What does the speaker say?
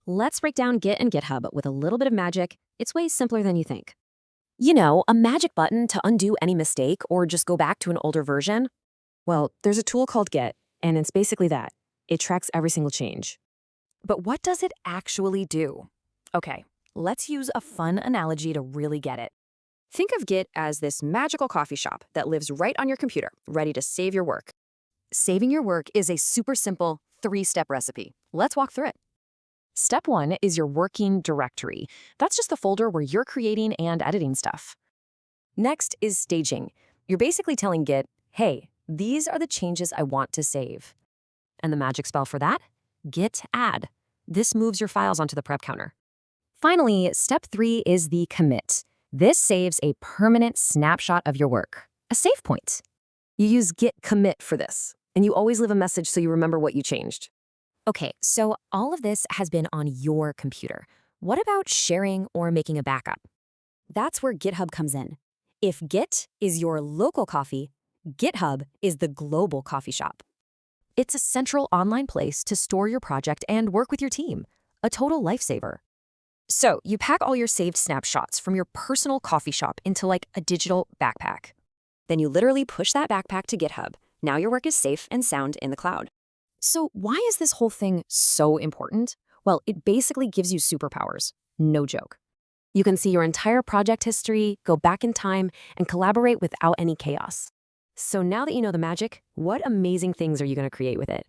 Let's break down Git and GitHub with a little bit of magic. It's way simpler than you think. You know, a magic button to undo any mistake or just go back to an older version? Well, there's a tool called Git, and it's basically that. It tracks every single change. But what does it actually do? Okay, let's use a fun analogy to really get it. Think of Git as this magical coffee shop that lives right on your computer, ready to save your work. Saving your work is a super simple 3-step recipe. Let's walk through it. Step 1 is your working directory. That's just the folder where you're creating and editing stuff. Next is staging. You're basically telling Git, hey, these are the changes I want to save. And the magic spell for that? Git add. This moves your files onto the prep counter. Finally, step 3 is the commit. This saves a permanent snapshot of your work, a save point. You use git commit for this, and you always leave a message so you remember what you changed. Okay, so all of this has been on your computer. What about sharing or making a backup? That's where GitHub comes in. If Git is your local coffee, GitHub is the global coffee shop. It's a central online place to store your project and work with your team, a total lifesaver. So you pack all your saved snapshots from your personal coffee shop into like a digital backpack. Then you literally push that backpack to GitHub. Now your work is safe and sound in the cloud. So why is this whole thing so important? Well, it basically gives you superpowers. No joke. You can see your entire project history, go back in time, and collaborate without any chaos. So now that you know the magic, what amazing things are you going to create with it?